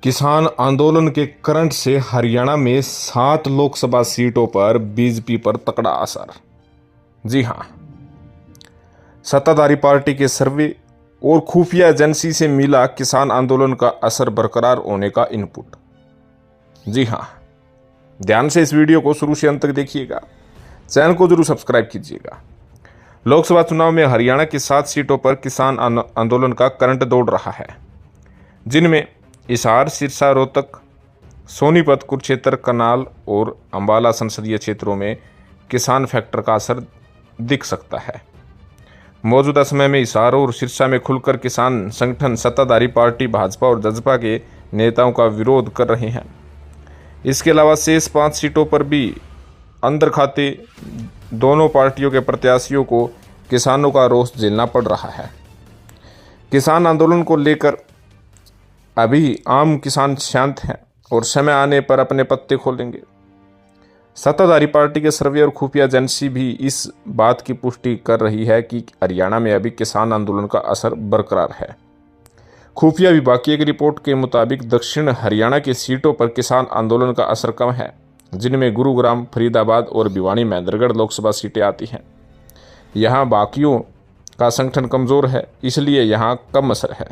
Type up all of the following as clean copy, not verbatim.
किसान आंदोलन के करंट से हरियाणा में 7 लोकसभा सीटों पर बीजेपी पर तगड़ा असर। जी हां, सत्ताधारी पार्टी के सर्वे और खुफिया एजेंसी से मिला किसान आंदोलन का असर बरकरार होने का इनपुट। जी हां, ध्यान से इस वीडियो को शुरू से अंत तक देखिएगा। चैनल को जरूर सब्सक्राइब कीजिएगा। लोकसभा चुनाव में हरियाणा की 7 सीटों पर किसान आंदोलन का करंट दौड़ रहा है, जिनमें हिसार, सिरसा, रोहतक, सोनीपत, कुरुक्षेत्र, करनाल और अंबाला संसदीय क्षेत्रों में किसान फैक्टर का असर दिख सकता है। मौजूदा समय में हिसार और सिरसा में खुलकर किसान संगठन सत्ताधारी पार्टी भाजपा और जसपा के नेताओं का विरोध कर रहे हैं। इसके अलावा शेष 5 सीटों पर भी अंदर खाते दोनों पार्टियों के प्रत्याशियों को किसानों का रोष झेलना पड़ रहा है। किसान आंदोलन को लेकर अभी आम किसान शांत हैं और समय आने पर अपने पत्ते खोलेंगे। सत्ताधारी पार्टी के सर्वे और खुफिया एजेंसी भी इस बात की पुष्टि कर रही है कि हरियाणा में अभी किसान आंदोलन का असर बरकरार है। खुफिया विभाग की एक रिपोर्ट के मुताबिक दक्षिण हरियाणा की सीटों पर किसान आंदोलन का असर कम है, जिनमें गुरुग्राम, फरीदाबाद और भिवानी, महेंद्रगढ़ लोकसभा सीटें आती हैं। यहाँ बाकियों का संगठन कमजोर है, इसलिए यहाँ कम असर है।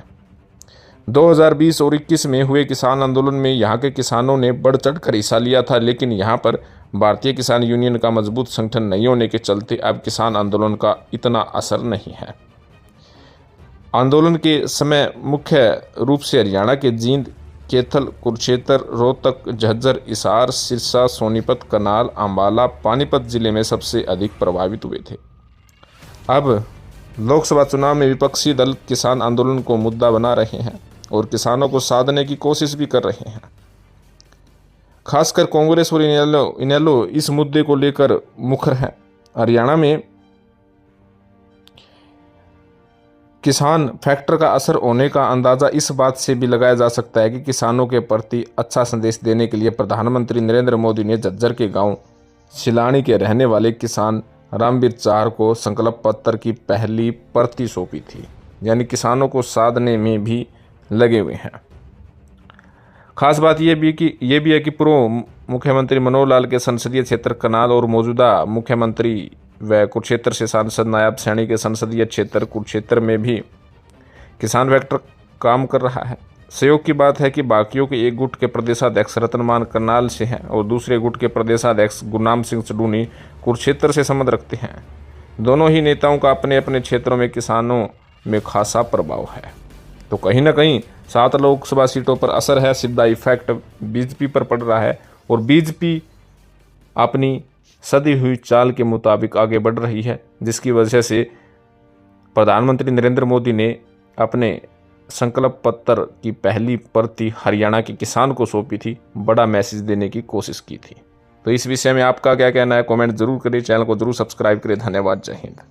2020 और 21 में हुए किसान आंदोलन में यहाँ के किसानों ने बढ़ चढ़ कर हिस्सा लिया था, लेकिन यहाँ पर भारतीय किसान यूनियन का मजबूत संगठन नहीं होने के चलते अब किसान आंदोलन का इतना असर नहीं है। आंदोलन के समय मुख्य रूप से हरियाणा के जींद, कैथल, कुरुक्षेत्र, रोहतक, झज्जर, हिसार, सिरसा, सोनीपत, करनाल, अंबाला, पानीपत जिले में सबसे अधिक प्रभावित हुए थे। अब लोकसभा चुनाव में विपक्षी दल किसान आंदोलन को मुद्दा बना रहे हैं और किसानों को साधने की कोशिश भी कर रहे हैं। खासकर कांग्रेस और इनेलो इस मुद्दे को लेकर मुखर हैं। हरियाणा में किसान फैक्टर का असर होने का अंदाजा इस बात से भी लगाया जा सकता है कि किसानों के प्रति अच्छा संदेश देने के लिए प्रधानमंत्री नरेंद्र मोदी ने झज्जर के गांव सिलानी के रहने वाले किसान रामवीर चार को संकल्प पत्र की पहली प्रति सौंपी थी, यानी किसानों को साधने में भी लगे हुए हैं। खास बात यह भी है कि पूर्व मुख्यमंत्री मनोहर लाल के संसदीय क्षेत्र करनाल और मौजूदा मुख्यमंत्री व कुरुक्षेत्र से सांसद नायब सैनी के संसदीय क्षेत्र कुरुक्षेत्र में भी किसान फैक्टर काम कर रहा है। सहयोग की बात है कि बाकियों के एक गुट के प्रदेशाध्यक्ष रतनमान करनाल से हैं और दूसरे गुट के प्रदेशाध्यक्ष गुरनाम सिंह चडूनी कुरुक्षेत्र से संबंध रखते हैं। दोनों ही नेताओं का अपने अपने क्षेत्रों में किसानों में खासा प्रभाव है। तो कहीं ना कहीं 7 लोकसभा सीटों पर असर है, सीधा इफेक्ट बीजेपी पर पड़ रहा है और बीजेपी अपनी सदी हुई चाल के मुताबिक आगे बढ़ रही है, जिसकी वजह से प्रधानमंत्री नरेंद्र मोदी ने अपने संकल्प पत्र की पहली प्रति हरियाणा के किसान को सौंपी थी, बड़ा मैसेज देने की कोशिश की थी। तो इस विषय में आपका क्या कहना है, कमेंट जरूर करें, चैनल को जरूर सब्सक्राइब करें। धन्यवाद, जय हिंद।